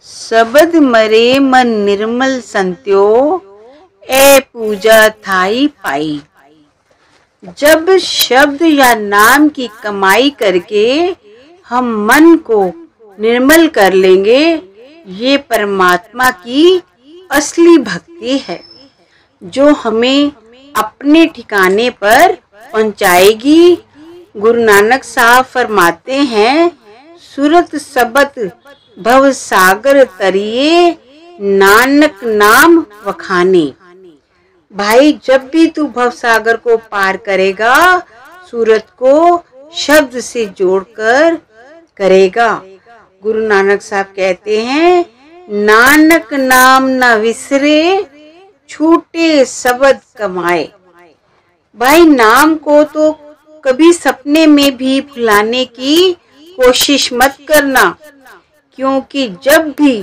शब्द मरे मन निर्मल संत्यो, ए पूजा थाई पाई। जब शब्द या नाम की कमाई करके हम मन को निर्मल कर लेंगे, ये परमात्मा की असली भक्ति है जो हमें अपने ठिकाने पर पहुंचाएगी। गुरु नानक साहब फरमाते हैं, सूरत सबत भव सागर तरिए, नानक नाम वखाने। भाई, जब भी तू भव सागर को पार करेगा, सूरत को शब्द से जोड़कर करेगा। गुरु नानक साहब कहते हैं, नानक नाम न विसरे, छूटे शब्द कमाए। भाई, नाम को तो कभी सपने में भी भुलाने की कोशिश मत करना, क्योंकि जब भी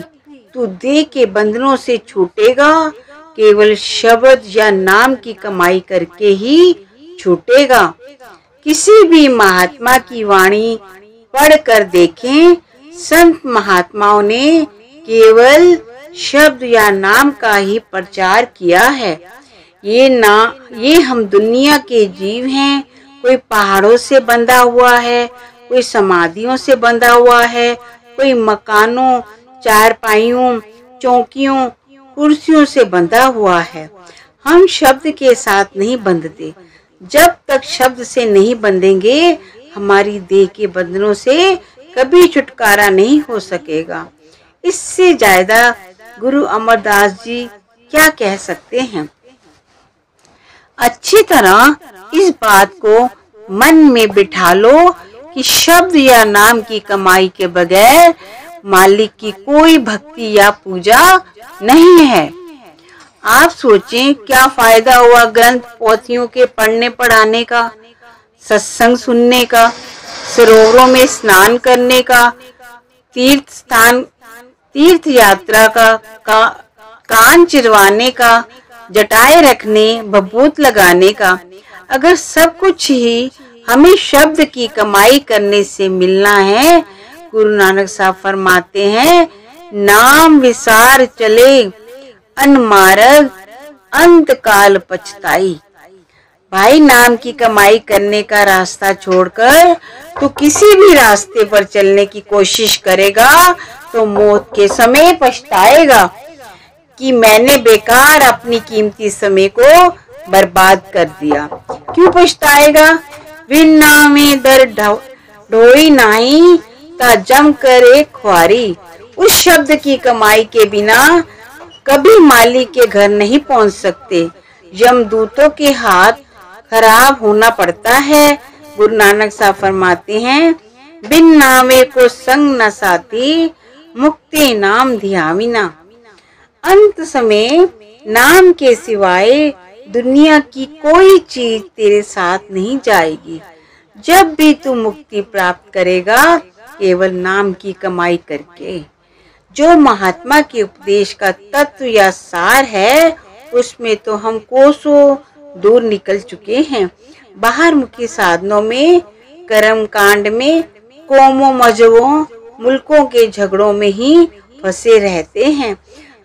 तू देह के बंधनों से छूटेगा, केवल शब्द या नाम की कमाई करके ही छूटेगा। किसी भी महात्मा की वाणी पढ़कर देखें, संत महात्माओं ने केवल शब्द या नाम का ही प्रचार किया है। ये हम दुनिया के जीव हैं। कोई पहाड़ों से बंधा हुआ है, कोई समाधियों से बंधा हुआ है, कोई मकानों, चारपाइयों, चौकियों, कुर्सियों से बंधा हुआ है। हम शब्द के साथ नहीं बंधते। जब तक शब्द से नहीं बंधेंगे, हमारी देह के बंधनों से कभी छुटकारा नहीं हो सकेगा। इससे ज्यादा गुरु अमरदास जी क्या कह सकते हैं। अच्छी तरह इस बात को मन में बिठा लो कि शब्द या नाम की कमाई के बगैर मालिक की कोई भक्ति या पूजा नहीं है। आप सोचें, क्या फायदा हुआ ग्रंथ पोथियों के पढ़ने पढ़ाने का, सत्संग सुनने का, सरोवरों में स्नान करने का, तीर्थ यात्रा का, कान चिरवाने का, जटाएं रखने, भभूत लगाने का, अगर सब कुछ ही हमें शब्द की कमाई करने से मिलना है। गुरु नानक साहब फरमाते हैं, नाम विसार चले अनमार्ग, अंत काल पछताई। भाई, नाम की कमाई करने का रास्ता छोड़कर तो किसी भी रास्ते पर चलने की कोशिश करेगा तो मौत के समय पछताएगा कि मैंने बेकार अपनी कीमती समय को बर्बाद कर दिया। क्यों पछताएगा? बिन नामे दर ढोई नाही, ता जम करे ख्वारी। उस शब्द की कमाई के बिना कभी मालिक के घर नहीं पहुंच सकते। यमदूतों के हाथ खराब होना पड़ता है। गुरु नानक साहब फरमाते हैं, बिन नामे को संग न साथी, मुक्ति नाम ध्याविना। अंत समय नाम के सिवाय दुनिया की कोई चीज तेरे साथ नहीं जाएगी। जब भी तू मुक्ति प्राप्त करेगा, केवल नाम की कमाई करके। जो महात्मा के उपदेश का तत्व या सार है, उसमें तो हम कोसों दूर निकल चुके हैं। बाहर मुखी साधनों में, कर्म कांड में, कौमों, मजहबों, मुल्कों के झगड़ों में ही फंसे रहते हैं।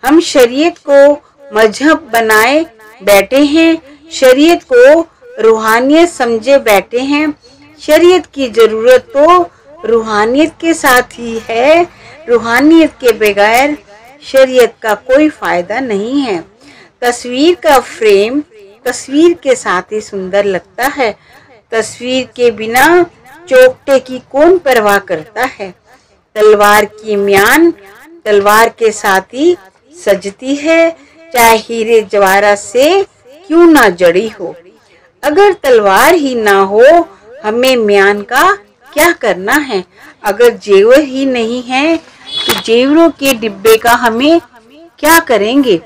हम शरीयत को मजहब बनाए बैठे हैं, शरीयत को रूहानियत समझे बैठे हैं। शरीयत की जरूरत तो रूहानियत के साथ ही है। रूहानियत के बगैर शरीयत का कोई फायदा नहीं है। तस्वीर का फ्रेम तस्वीर के साथ ही सुंदर लगता है। तस्वीर के बिना चौकटे की कौन परवाह करता है। तलवार की म्यान तलवार के साथ ही सजती है, चाहे हीरे जवाहरात से क्यों ना जड़ी हो। अगर तलवार ही ना हो, हमें म्यान का क्या करना है। अगर जेवर ही नहीं है तो जेवरों के डिब्बे का हमें क्या करेंगे।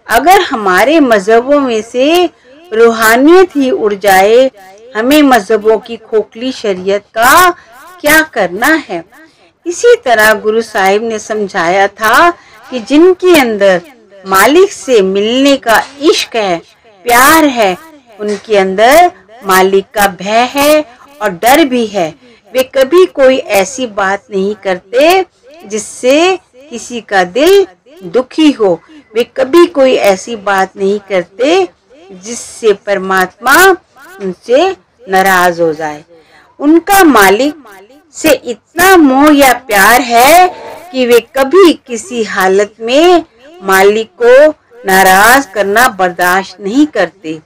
अगर हमारे मजहबों में से रूहानियत ही उड़ जाए, हमें मजहबों की खोखली शरीयत का क्या करना है। इसी तरह गुरु साहिब ने समझाया था कि जिनके अंदर मालिक से मिलने का इश्क है, प्यार है, उनके अंदर मालिक का भय है और डर भी है। वे कभी कोई ऐसी बात नहीं करते जिससे किसी का दिल दुखी हो, वे कभी कोई ऐसी बात नहीं करते जिससे परमात्मा उनसे नाराज हो जाए। उनका मालिक से इतना मोह या प्यार है कि वे कभी किसी हालत में मालिक को नाराज करना बर्दाश्त नहीं करते।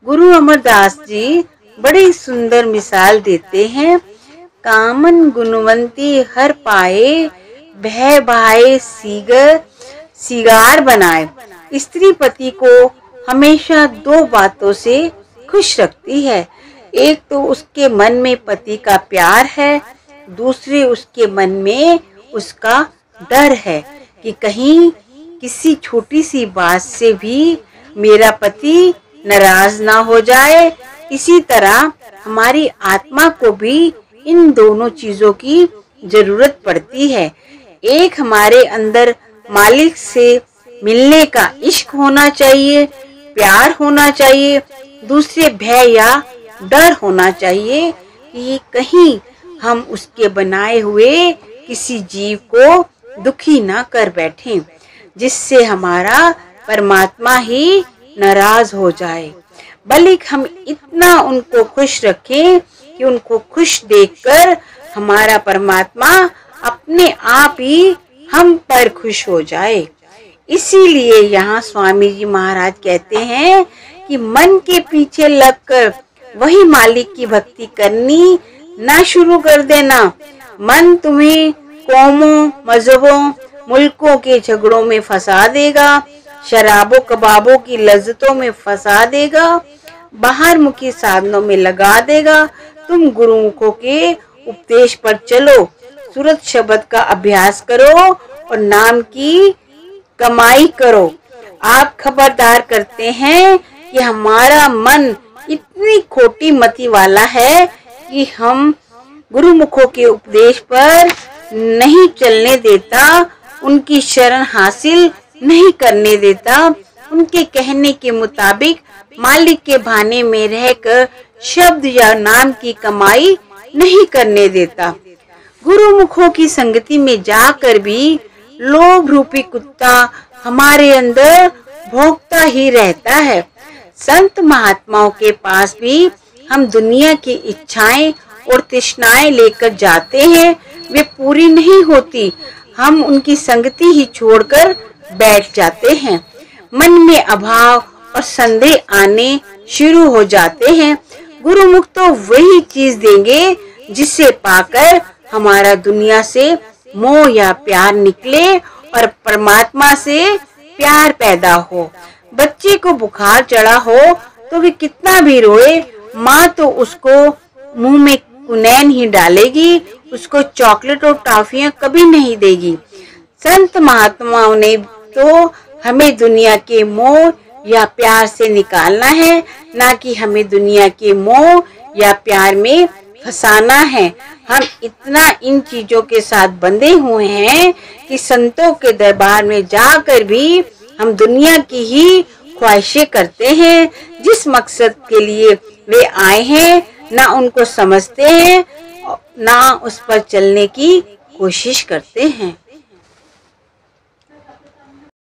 गुरु अमरदास जी बड़ी सुंदर मिसाल देते हैं। कामन गुणवंती हर पाए, भय भाए सिगार बनाए। स्त्री पति को हमेशा दो बातों से खुश रखती है। एक तो उसके मन में पति का प्यार है, दूसरे उसके मन में उसका डर है कि कहीं किसी छोटी सी बात से भी मेरा पति नाराज ना हो जाए। इसी तरह हमारी आत्मा को भी इन दोनों चीजों की जरूरत पड़ती है। एक हमारे अंदर मालिक से मिलने का इश्क होना चाहिए, प्यार होना चाहिए। दूसरे भय या डर होना चाहिए कि कहीं हम उसके बनाए हुए किसी जीव को दुखी ना कर बैठें, जिससे हमारा परमात्मा ही नाराज हो जाए। बल्कि हम इतना उनको खुश रखें कि उनको खुश देखकर हमारा परमात्मा अपने आप ही हम पर खुश हो जाए। इसीलिए यहाँ स्वामी जी महाराज कहते हैं कि मन के पीछे लगकर वही मालिक की भक्ति करनी ना शुरू कर देना। मन तुम्हें कौमों, मजहबों, मुल्कों के झगड़ों में फंसा देगा, शराबों कबाबों की लज्जतों में फंसा देगा, बाहर मुखी साधनों में लगा देगा। तुम गुरुमुखों के उपदेश पर चलो, सूरत शब्द का अभ्यास करो और नाम की कमाई करो। आप खबरदार करते हैं कि हमारा मन इतनी खोटी मति वाला है कि हम गुरुमुखों के उपदेश पर नहीं चलने देता, उनकी शरण हासिल नहीं करने देता, उनके कहने के मुताबिक मालिक के भाने में रहकर शब्द या नाम की कमाई नहीं करने देता। गुरुमुखों की संगति में जाकर भी लोभ रूपी कुत्ता हमारे अंदर भौंकता ही रहता है। संत महात्माओं के पास भी हम दुनिया की इच्छाएं और तृष्णाएं लेकर जाते हैं, वे पूरी नहीं होती। हम उनकी संगति ही छोड़कर बैठ जाते हैं। मन में अभाव और संदेह आने शुरू हो जाते हैं। गुरुमुख तो वही चीज देंगे जिसे पाकर हमारा दुनिया से मोह या प्यार निकले और परमात्मा से प्यार पैदा हो। बच्चे को बुखार चढ़ा हो तो वे कितना भी रोए, माँ तो उसको मुंह में कुनैन ही डालेगी, उसको चॉकलेट और टॉफियां कभी नहीं देगी। संत महात्माओं ने तो हमें दुनिया के मोह या प्यार से निकालना है, ना कि हमें दुनिया के मोह या प्यार में फंसाना है। हम इतना इन चीजों के साथ बंधे हुए हैं कि संतों के दरबार में जाकर भी हम दुनिया की ही ख्वाहिशें करते हैं। जिस मकसद के लिए वे आए हैं ना उनको समझते हैं, ना उस पर चलने की कोशिश करते हैं।